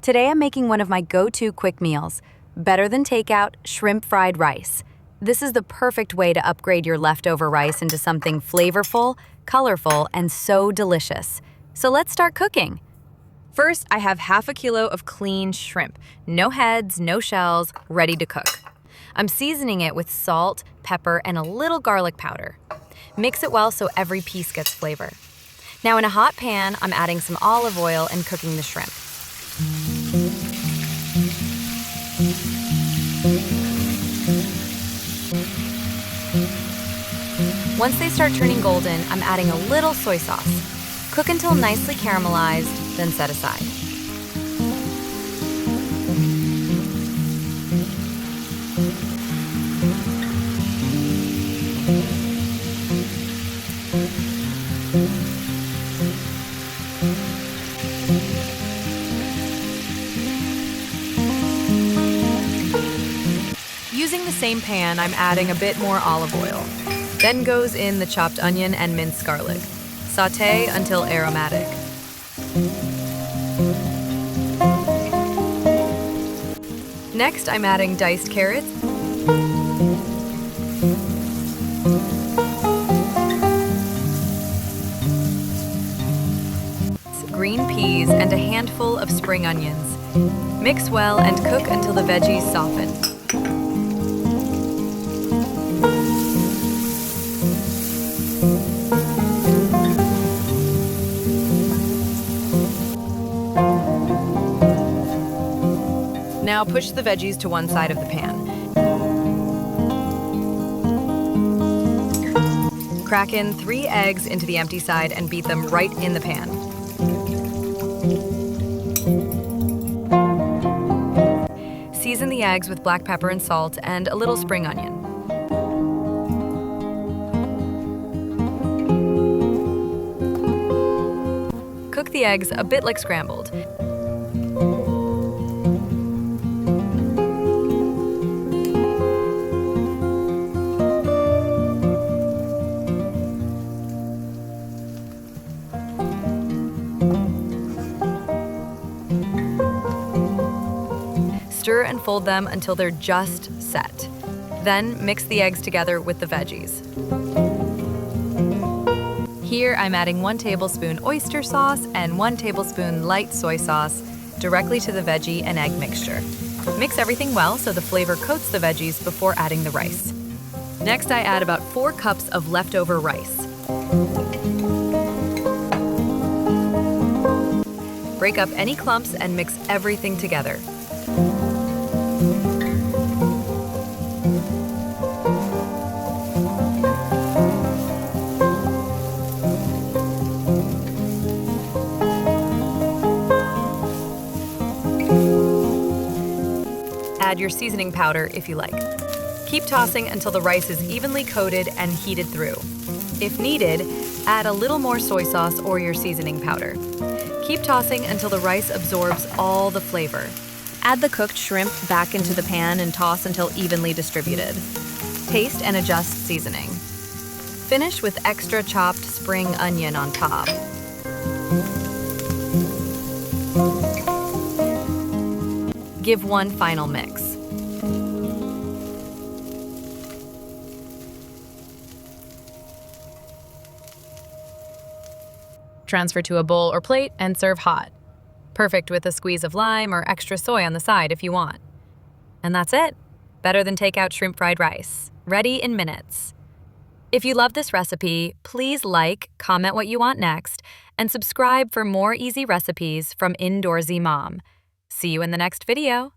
Today I'm making one of my go-to quick meals, Better-Than-Takeout shrimp fried rice. This is the perfect way to upgrade your leftover rice into something flavorful, colorful, and so delicious. So let's start cooking. First, I have half a kilo of clean shrimp. No heads, no shells, ready to cook. I'm seasoning it with salt, pepper, and a little garlic powder. Mix it well so every piece gets flavor. Now in a hot pan, I'm adding some olive oil and cooking the shrimp. Once they start turning golden, I'm adding a little soy sauce. Cook until nicely caramelized, then set aside. Using the same pan, I'm adding a bit more olive oil. Then goes in the chopped onion and minced garlic. Sauté until aromatic. Next, I'm adding diced carrots, green peas, and a handful of spring onions. Mix well and cook until the veggies soften. Now push the veggies to one side of the pan. Crack in 3 eggs into the empty side and beat them right in the pan. Season the eggs with black pepper and salt and a little spring onion. Cook the eggs a bit like scrambled. Stir and fold them until they're just set. Then mix the eggs together with the veggies. Here I'm adding 1 tablespoon oyster sauce and 1 tablespoon light soy sauce directly to the veggie and egg mixture. Mix everything well so the flavor coats the veggies before adding the rice. Next I add about 4 cups of leftover rice. Break up any clumps and mix everything together. Add your seasoning powder if you like. Keep tossing until the rice is evenly coated and heated through. If needed, add a little more soy sauce or your seasoning powder. Keep tossing until the rice absorbs all the flavor. Add the cooked shrimp back into the pan and toss until evenly distributed. Taste and adjust seasoning. Finish with extra chopped spring onion on top. Give one final mix. Transfer to a bowl or plate and serve hot. Perfect with a squeeze of lime or extra soy on the side if you want. And that's it. Better-Than-Takeout shrimp fried rice. Ready in minutes. If you love this recipe, please like, comment what you want next, and subscribe for more easy recipes from Indoorsy Mom. See you in the next video.